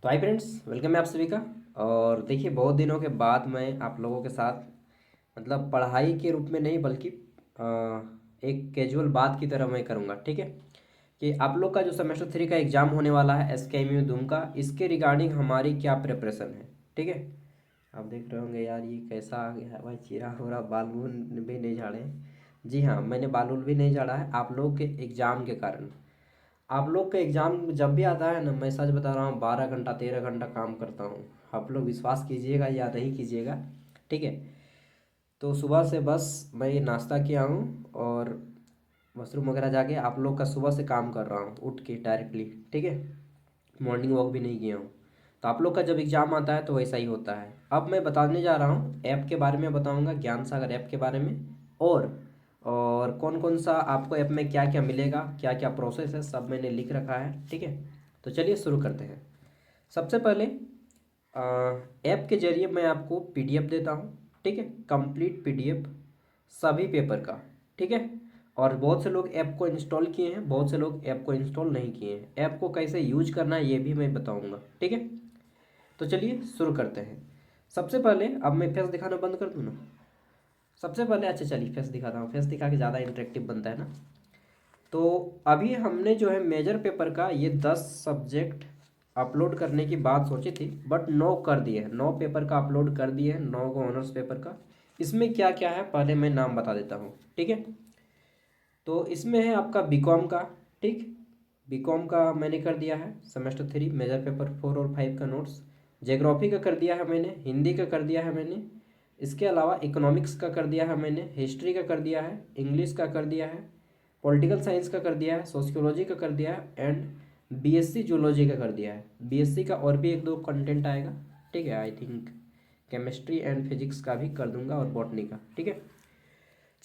तो hi friends, welcome है आप सभी का। और देखिए, बहुत दिनों के बाद मैं आप लोगों के साथ मतलब पढ़ाई के रूप में नहीं बल्कि अ, एक कैजुअल बात की तरह मैं करूँगा। ठीक है कि आप लोग का जो सेमेस्टर 3 का एग्ज़ाम होने वाला है SKMU दूम का, इसके रिगार्डिंग हमारी क्या प्रिपरेशन है। ठीक है, आप देख रहे होंगे यार ये कैसा आ गया है भाई, चीरा हो रहा, बाल बूल भी नहीं झाड़े। जी हाँ, मैंने बाल बूल भी नहीं झाड़ा है आप लोग के एग्ज़ाम के कारण। आप लोग का एग्ज़ाम जब भी आता है ना, मैं सच बता रहा हूँ, 12 घंटा 13 घंटा काम करता हूँ। आप लोग विश्वास कीजिएगा या नहीं कीजिएगा। ठीक है, तो सुबह से बस मैं नाश्ता किया हूँ और वॉशरूम वगैरह जाके आप लोग का सुबह से काम कर रहा हूँ उठ के डायरेक्टली। ठीक है, मॉर्निंग वॉक भी नहीं किया हूँ। तो आप लोग का जब एग्ज़ाम आता है तो वैसा ही होता है। अब मैं बताने जा रहा हूँ ऐप के बारे में, बताऊँगा ज्ञान सागर ऐप के बारे में। और और कौन कौन सा आपको ऐप में क्या क्या मिलेगा, क्या क्या प्रोसेस है, सब मैंने लिख रखा है। ठीक है, तो चलिए शुरू करते हैं। सबसे पहले ऐप के जरिए मैं आपको PDF देता हूँ। ठीक है, कंप्लीट PDF सभी पेपर का। ठीक है, और बहुत से लोग ऐप को इंस्टॉल किए हैं, बहुत से लोग ऐप को इंस्टॉल नहीं किए हैं। ऐप को कैसे यूज करना है ये भी मैं बताऊंगा। ठीक है, तो चलिए शुरू करते हैं। सबसे पहले अब मैं फेस दिखाना बंद कर दूँ ना। सबसे पहले अच्छा चलिए फेस दिखाता हूँ, फेस दिखा के ज़्यादा इंटरेक्टिव बनता है ना। तो अभी हमने जो है मेजर पेपर का ये 10 सब्जेक्ट अपलोड करने की बात सोची थी, बट 9 कर दिए हैं। 9 पेपर का अपलोड कर दिए हैं, 9 को ऑनर्स पेपर का। इसमें क्या क्या है पहले मैं नाम बता देता हूँ। ठीक है, तो इसमें है आपका बीकॉम का। ठीक, बीकॉम का मैंने कर दिया है सेमेस्टर 3 मेजर पेपर 4 और 5 का नोट्स। ज्योग्राफी का कर दिया है मैंने, हिंदी का कर दिया है मैंने, इसके अलावा इकोनॉमिक्स का कर दिया है मैंने, हिस्ट्री का कर दिया है, इंग्लिश का कर दिया है, पॉलिटिकल साइंस का कर दिया है, सोशियोलॉजी का कर दिया है, एंड BSc जूलॉजी का कर दिया है। BSc का और भी एक दो कंटेंट आएगा। ठीक है, I think chemistry and physics का भी कर दूंगा और बॉटनी का। ठीक है,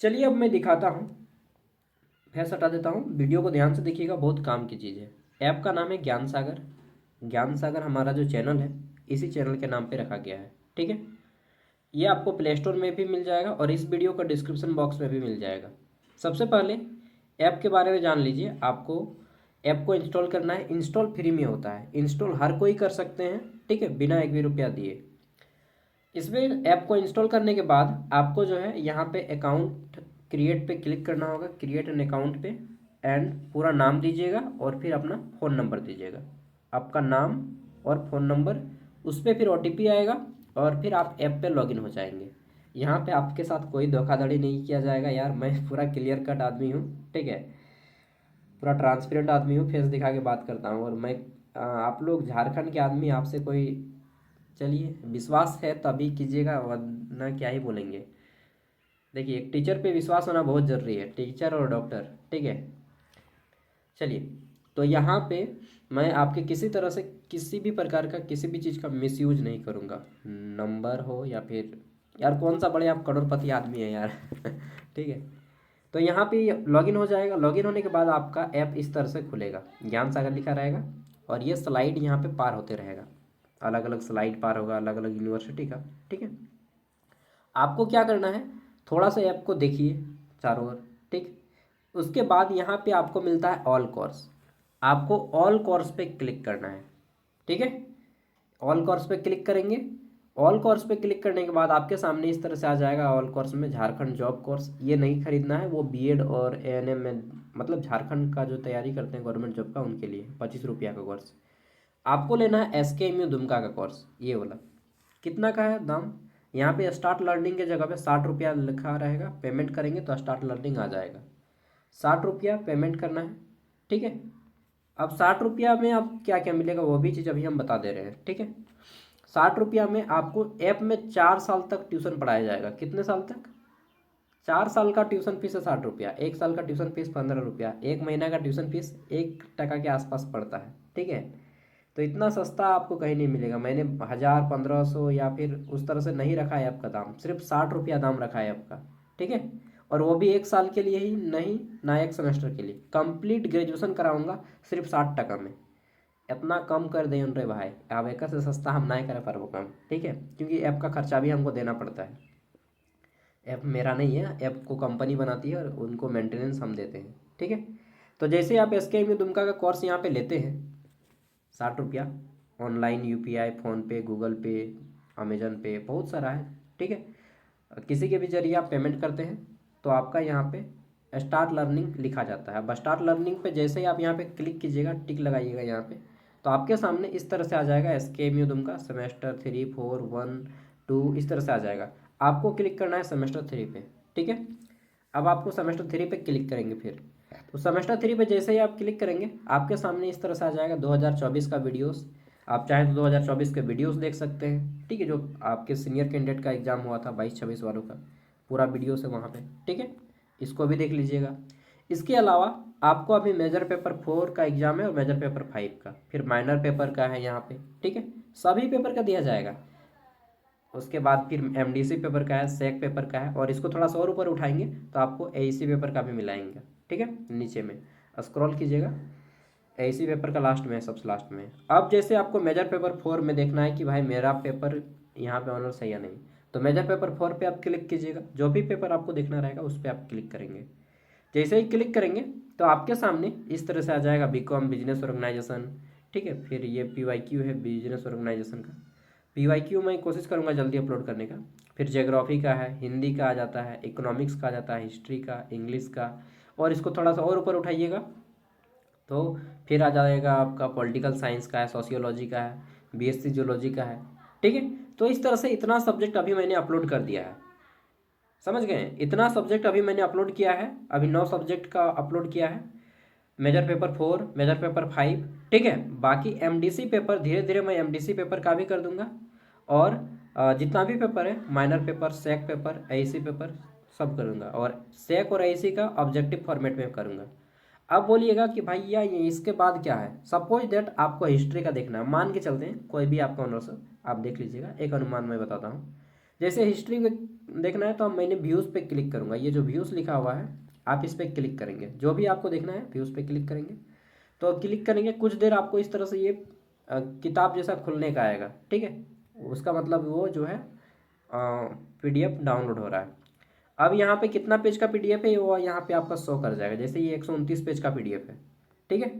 चलिए अब मैं दिखाता हूँ। फेस हटा देता हूँ, वीडियो को ध्यान से देखिएगा, बहुत काम की चीज़ है। ऐप का नाम है ज्ञान सागर। ज्ञान सागर हमारा जो चैनल है, इसी चैनल के नाम पे रखा गया है। ठीक है, ये आपको प्ले स्टोर में भी मिल जाएगा और इस वीडियो का डिस्क्रिप्शन बॉक्स में भी मिल जाएगा। सबसे पहले ऐप के बारे में जान लीजिए। आपको ऐप को इंस्टॉल करना है, इंस्टॉल फ्री में होता है, इंस्टॉल हर कोई कर सकते हैं। ठीक है, बिना एक भी रुपया दिए। इसमें ऐप को इंस्टॉल करने के बाद आपको जो है यहाँ पे अकाउंट क्रिएट पे क्लिक करना होगा, क्रिएट एन अकाउंट पे, एंड पूरा नाम दीजिएगा और फिर अपना फ़ोन नंबर दीजिएगा। आपका नाम और फ़ोन नंबर, उस पर फिर OTP आएगा और फिर आप ऐप पे लॉगिन हो जाएंगे। यहाँ पे आपके साथ कोई धोखाधड़ी नहीं किया जाएगा यार, मैं पूरा क्लियर कट आदमी हूँ। ठीक है, पूरा ट्रांसपेरेंट आदमी हूँ, फेस दिखा के बात करता हूँ। और मैं आप लोग झारखंड के आदमी, आपसे कोई, चलिए विश्वास है तभी कीजिएगा वरना क्या ही बोलेंगे। देखिए, एक टीचर पे विश्वास होना बहुत ज़रूरी है, टीचर और डॉक्टर। ठीक है, चलिए, तो यहाँ पे मैं आपके किसी तरह से किसी भी प्रकार का किसी भी चीज़ का मिसयूज नहीं करूँगा, नंबर हो या फिर, यार कौन सा बड़े आप करोड़पति आदमी है यार। ठीक है, तो यहाँ पे लॉगिन हो जाएगा। लॉगिन होने के बाद आपका ऐप इस तरह से खुलेगा, ज्ञान सागर लिखा रहेगा और ये स्लाइड यहाँ पे पार होते रहेगा, अलग अलग स्लाइड पार होगा अलग अलग यूनिवर्सिटी का। ठीक है, आपको क्या करना है, थोड़ा सा ऐप को देखिए चारों ओर। ठीक, उसके बाद यहाँ पे आपको मिलता है ऑल कोर्स, आपको ऑल कोर्स पे क्लिक करना है। ठीक है, ऑल कोर्स पे क्लिक करेंगे। ऑल कोर्स पे क्लिक करने के बाद आपके सामने इस तरह से आ जाएगा। ऑल कोर्स में झारखंड जॉब कोर्स ये नहीं खरीदना है, वो B.Ed और ANM में, मतलब झारखंड का जो तैयारी करते हैं गवर्नमेंट जॉब का, उनके लिए 25 रुपया का कोर्स। आपको लेना है SKMU दुमका का कोर्स, ये वाला। कितना का है दाम, यहाँ पे स्टार्ट लर्निंग के जगह पे 60 रुपया लिखा रहेगा, पेमेंट करेंगे तो स्टार्ट लर्निंग आ जाएगा। 60 रुपया पेमेंट करना है। ठीक है, अब 60 रुपया में अब क्या क्या मिलेगा वो भी चीज़ अभी हम बता दे रहे हैं। ठीक है, 60 रुपया में आपको ऐप में 4 साल तक ट्यूशन पढ़ाया जाएगा। कितने साल तक, 4 साल का ट्यूशन फीस है 60 रुपया, 1 साल का ट्यूशन फीस 15 रुपया, 1 महीना का ट्यूशन फीस 1 टका के आसपास पड़ता है। ठीक है, तो इतना सस्ता आपको कहीं नहीं मिलेगा। मैंने 1000 1500 या फिर उस तरह से नहीं रखा है आपका दाम, सिर्फ 60 रुपया दाम रखा है आपका। ठीक है, और वो भी 1 साल के लिए ही नहीं, ना एक सेमेस्टर के लिए, कंप्लीट ग्रेजुएशन कराऊंगा सिर्फ 60 टका में। इतना कम कर दें रे भाई, अब एक से सस्ता हम नहीं कर पारो काम। ठीक है, क्योंकि ऐप का खर्चा भी हमको देना पड़ता है। ऐप मेरा नहीं है, ऐप को कंपनी बनाती है और उनको मेंटेनेंस हम देते हैं। ठीक है, तो जैसे आप SKMU दुमका का कोर्स यहाँ पे लेते हैं 60 रुपया, ऑनलाइन यूपीआई, फ़ोनपे, गूगल पे, अमेजन पे, बहुत सारा है। ठीक है, किसी के भी जरिए आप पेमेंट करते हैं तो आपका यहाँ पे स्टार्ट लर्निंग लिखा जाता है। अब स्टार्ट लर्निंग पे जैसे ही आप यहाँ पे क्लिक कीजिएगा, टिक लगाइएगा यहाँ पे, तो आपके सामने इस तरह से आ जाएगा एसकेएमयू दुमका सेमेस्टर 3, 4, 1, 2, इस तरह से आ जाएगा। आपको क्लिक करना है सेमेस्टर 3 पे। ठीक है, अब आपको सेमेस्टर 3 पे क्लिक करेंगे। फिर तो सेमेस्टर 3 पे जैसे ही आप क्लिक करेंगे, आपके सामने इस तरह से आ जाएगा 2024 का वीडियोस। आप चाहें तो 2024 के वीडियोस देख सकते हैं। ठीक है, जो आपके सीनियर कैंडिडेट का एग्जाम हुआ था 22-26 वालों का, पूरा वीडियोस है वहाँ पे। ठीक है, इसको भी देख लीजिएगा। इसके अलावा आपको अभी मेजर पेपर 4 का एग्जाम है और मेजर पेपर 5 का, फिर माइनर पेपर का है यहाँ पे। ठीक है, सभी पेपर का दिया जाएगा। उसके बाद फिर एमडीसी पेपर का है, सेक पेपर का है, और इसको थोड़ा सा और ऊपर उठाएंगे तो आपको एईसी पेपर का भी मिलाएंगे। ठीक है, नीचे में स्क्रॉल कीजिएगा, एईसी पेपर का लास्ट में है, सबसे लास्ट में है। अब जैसे आपको मेजर पेपर 4 में देखना है कि भाई मेरा पेपर यहाँ पे ऑनर्स है या नहीं, तो मेजर पेपर 4 पे आप क्लिक कीजिएगा। जो भी पेपर आपको देखना रहेगा उस पर आप क्लिक करेंगे। जैसे ही क्लिक करेंगे तो आपके सामने इस तरह से आ जाएगा बीकॉम बिजनेस ऑर्गेनाइजेशन। ठीक है, फिर ये पीवाईक्यू है बिजनेस ऑर्गेनाइजेशन का। पीवाईक्यू मैं कोशिश करूँगा जल्दी अपलोड करने का। फिर ज्योग्राफी का है, हिंदी का आ जाता है, इकोनॉमिक्स का आ जाता है, हिस्ट्री का, इंग्लिश का, और इसको थोड़ा सा और ऊपर उठाइएगा तो फिर आ जाएगा आपका पॉलिटिकल साइंस का है, सोशियोलॉजी का है, बीएससी जियोलॉजी का है। ठीक है, तो इस तरह से इतना सब्जेक्ट अभी मैंने अपलोड कर दिया है। समझ गए, इतना सब्जेक्ट अभी मैंने अपलोड किया है। अभी 9 सब्जेक्ट का अपलोड किया है, मेजर पेपर 4, मेजर पेपर 5। ठीक है, बाकी एमडीसी पेपर धीरे धीरे मैं एमडीसी पेपर का भी कर दूंगा, और जितना भी पेपर है माइनर पेपर, सेक पेपर, एईसी पेपर, सब करूँगा, और सेक और एईसी का ऑब्जेक्टिव फॉर्मेट में करूँगा। अब बोलिएगा कि भैया ये इसके बाद क्या है। सपोज दैट आपको हिस्ट्री का देखना है, मान के चलते हैं कोई भी आपका ऑनर्स, आप देख लीजिएगा, एक अनुमान मैं बताता हूँ। जैसे हिस्ट्री में देखना है तो मैंने व्यूज़ पे क्लिक करूँगा, ये जो व्यूज़ लिखा हुआ है आप इस पर क्लिक करेंगे। जो भी आपको देखना है व्यूज़ पे क्लिक करेंगे, तो क्लिक करेंगे कुछ देर आपको इस तरह से ये किताब जैसा खुलने का आएगा। ठीक है, उसका मतलब वो जो है पीडीएफ डाउनलोड हो रहा है। अब यहाँ पे कितना पेज का पीडीएफ है वो यहाँ पे आपका शो कर जाएगा। जैसे ये 129 पेज का पीडीएफ है। ठीक है,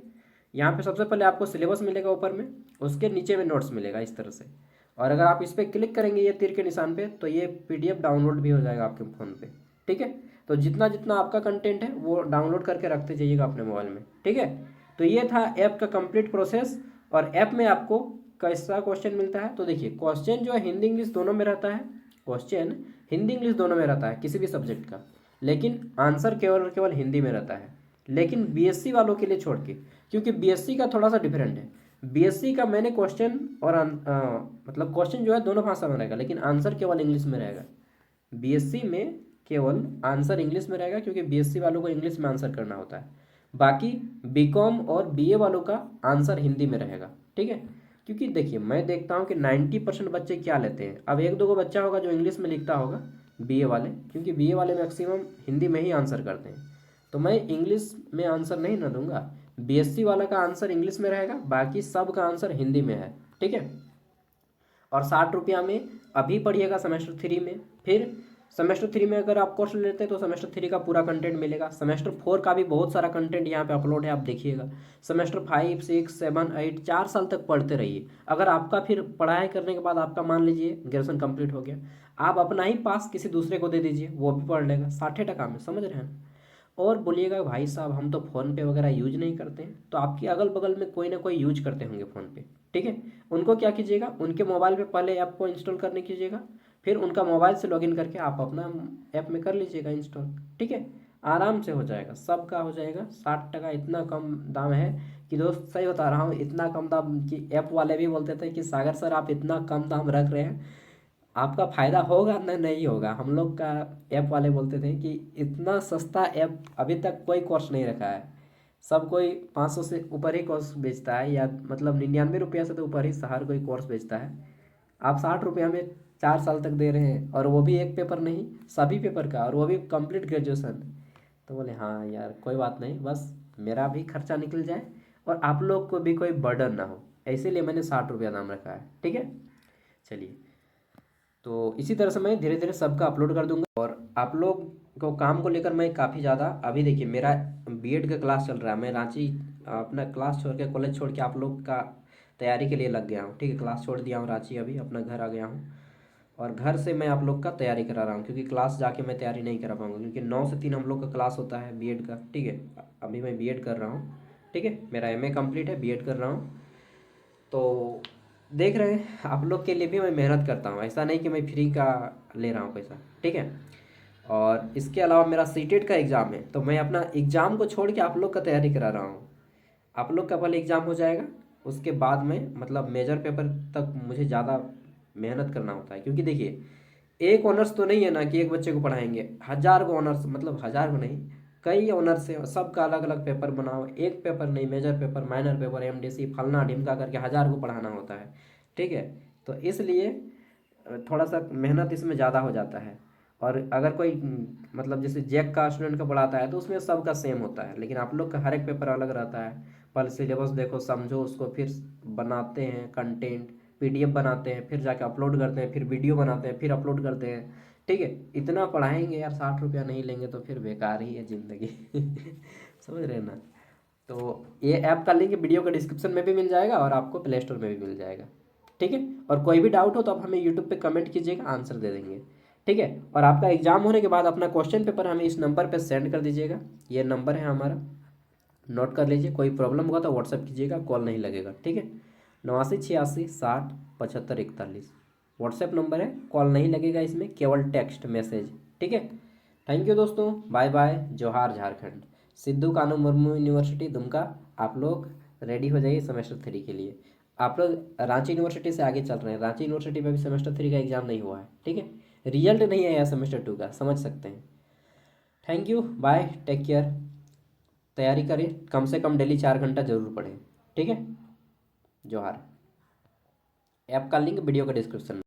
यहाँ पे सबसे पहले आपको सिलेबस मिलेगा ऊपर में, उसके नीचे में नोट्स मिलेगा इस तरह से। और अगर आप इस पर क्लिक करेंगे ये तीर के निशान पे, तो ये पीडीएफ डाउनलोड भी हो जाएगा आपके फ़ोन पे। ठीक है, तो जितना जितना आपका कंटेंट है वो डाउनलोड करके रखते जाइएगा अपने मोबाइल में। ठीक है, तो ये था ऐप का कंप्लीट प्रोसेस। और ऐप में आपको कैसा क्वेश्चन मिलता है, तो देखिए क्वेश्चन जो है हिंदी इंग्लिश दोनों में रहता है। क्वेश्चन हिंदी इंग्लिश दोनों में रहता है किसी भी सब्जेक्ट का, लेकिन आंसर केवल और केवल हिंदी में रहता है। लेकिन बीएससी वालों के लिए छोड़ के, क्योंकि बीएससी का थोड़ा सा डिफरेंट है। बीएससी का मैंने क्वेश्चन और मतलब क्वेश्चन जो है दोनों भाषा में रहेगा, लेकिन आंसर केवल इंग्लिश में रहेगा। बीएससी में केवल आंसर इंग्लिश में रहेगा, क्योंकि बीएससी वालों को इंग्लिश में आंसर करना होता है। बाकी बीकॉम और बीए वालों का आंसर हिंदी में रहेगा। ठीक है, क्योंकि देखिए मैं देखता हूँ कि 90% बच्चे क्या लेते हैं। अब एक दो को बच्चा होगा जो इंग्लिश में लिखता होगा बीए वाले, क्योंकि बीए वाले मैक्सिमम हिंदी में ही आंसर करते हैं, तो मैं इंग्लिश में आंसर नहीं ना दूंगा। बीएससी वाला का आंसर इंग्लिश में रहेगा, बाकी सब का आंसर हिंदी में है। ठीक है, और 60 रुपया में अभी पढ़िएगा सेमेस्टर 3 में। फिर सेमेस्टर 3 में अगर आप कोर्स लेते हैं तो सेमेस्टर 3 का पूरा कंटेंट मिलेगा। सेमेस्टर 4 का भी बहुत सारा कंटेंट यहाँ पे अपलोड है, आप देखिएगा। सेमेस्टर 5, 6, 7, 8 4 साल तक पढ़ते रहिए। अगर आपका फिर पढ़ाई करने के बाद आपका मान लीजिए ग्रेजुएशन कंप्लीट हो गया, आप अपना ही पास किसी दूसरे को दे दीजिए, वो भी पढ़ लेगा 60 टका में। समझ रहे हैं। और बोलिएगा भाई साहब हम तो फ़ोन पे वगैरह यूज नहीं करते हैं, तो आपके अगल बगल में कोई ना कोई यूज करते होंगे फ़ोन पे। ठीक है, उनको क्या कीजिएगा, उनके मोबाइल पे पहले ऐप को इंस्टॉल करने कीजिएगा, फिर उनका मोबाइल से लॉगिन करके आप अपना ऐप में कर लीजिएगा इंस्टॉल। ठीक है, आराम से हो जाएगा, सबका हो जाएगा। 60 टका इतना कम दाम है कि दोस्त सही बता रहा हूँ, इतना कम दाम कि ऐप वाले भी बोलते थे कि सागर सर आप इतना कम दाम रख रहे हैं, आपका फ़ायदा होगा ना नहीं होगा। हम लोग का ऐप वाले बोलते थे कि इतना सस्ता ऐप अभी तक कोई कोर्स नहीं रखा है। सब कोई 500 से ऊपर ही कोर्स बेचता है, या मतलब 99 रुपया से तो ऊपर ही हर कोई कोर्स बेचता है। आप 60 रुपया में 4 साल तक दे रहे हैं, और वो भी एक पेपर नहीं, सभी पेपर का, और वो भी कंप्लीट ग्रेजुएशन। तो बोले हाँ यार कोई बात नहीं, बस मेरा भी खर्चा निकल जाए और आप लोग को भी कोई बर्डन ना हो, इसीलिए मैंने 60 रुपया दाम रखा है। ठीक है, चलिए, तो इसी तरह से मैं धीरे धीरे सबका अपलोड कर दूंगा। और आप लोग को काम को लेकर मैं काफ़ी ज़्यादा, अभी देखिए मेरा बीएड का क्लास चल रहा है, मैं रांची अपना क्लास छोड़ के, कॉलेज छोड़ के आप लोग का तैयारी के लिए लग गया हूँ, ठीक है। क्लास छोड़ दिया हूँ रांची, अभी अपना घर आ गया हूँ और घर से मैं आप लोग का तैयारी करा रहा हूँ, क्योंकि क्लास जाके मैं तैयारी नहीं करा पाऊँगा, क्योंकि 9 से 3 हम लोग का क्लास होता है बीएड का, ठीक है। अभी मैं बीएड कर रहा हूँ, ठीक है। मेरा एमए कंप्लीट है, बीएड कर रहा हूँ। तो देख रहे हैं आप लोग के लिए भी मैं मेहनत करता हूँ, ऐसा नहीं कि मैं फ्री का ले रहा हूँ पैसा, ठीक है। और इसके अलावा मेरा सीटेट का एग्ज़ाम है, तो मैं अपना एग्ज़ाम को छोड़ के आप लोग का तैयारी करा रहा हूँ। आप लोग का पहले एग्ज़ाम हो जाएगा, उसके बाद में मतलब मेजर पेपर तक मुझे ज़्यादा मेहनत करना होता है, क्योंकि देखिए एक ऑनर्स तो नहीं है ना कि एक बच्चे को पढ़ाएंगे, 1000 को ऑनर्स, मतलब 1000 को नहीं, कई ऑनर्स है, सबका अलग अलग पेपर बनाओ, एक पेपर नहीं, major paper, minor paper, MDC, फलना ढिमका करके 1000 को पढ़ाना होता है, ठीक है। तो इसलिए थोड़ा सा मेहनत इसमें ज़्यादा हो जाता है। और अगर कोई मतलब जैसे जैक का स्टूडेंट का पढ़ाता है तो उसमें सबका सेम होता है, लेकिन आप लोग का हर एक पेपर अलग रहता है। पहले सिलेबस देखो, समझो उसको, फिर बनाते हैं कंटेंट, पीडीएफ बनाते हैं, फिर जाके अपलोड करते हैं, फिर वीडियो बनाते हैं, फिर अपलोड करते हैं, ठीक है। इतना पढ़ाएंगे यार, 60 रुपया नहीं लेंगे तो फिर बेकार ही है ज़िंदगी समझ रहे हैं ना। तो ये ऐप का लिंक वीडियो के डिस्क्रिप्शन में भी मिल जाएगा और आपको प्ले स्टोर में भी मिल जाएगा, ठीक है। और कोई भी डाउट हो तो आप हमें यूट्यूब पे कमेंट कीजिएगा, आंसर दे देंगे, ठीक है। और आपका एग्जाम होने के बाद अपना क्वेश्चन पेपर हमें इस नंबर पे सेंड कर दीजिएगा, ये नंबर है हमारा, नोट कर लीजिए। कोई प्रॉब्लम होगा तो व्हाट्सअप कीजिएगा, कॉल नहीं लगेगा, ठीक है। 89 86 60 75 41 व्हाट्सएप नंबर है, कॉल नहीं लगेगा इसमें, केवल टेक्स्ट मैसेज, ठीक है। थैंक यू दोस्तों, बाय बाय, जोहार झारखंड। सिद्धू कानू मुर्मू यूनिवर्सिटी दुमका, आप लोग रेडी हो जाइए सेमेस्टर 3 के लिए। आप लोग रांची यूनिवर्सिटी से आगे चल रहे हैं, रांची यूनिवर्सिटी में भी सेमेस्टर 3 का एग्ज़ाम नहीं हुआ है, ठीक है। रिजल्ट नहीं आया सेमेस्टर 2 का, समझ सकते हैं। Thank you, bye, take care. तैयारी करें, कम से कम डेली 4 घंटा जरूर पढ़ें, ठीक है। जोहार। ऐप का लिंक वीडियो का डिस्क्रिप्शन में।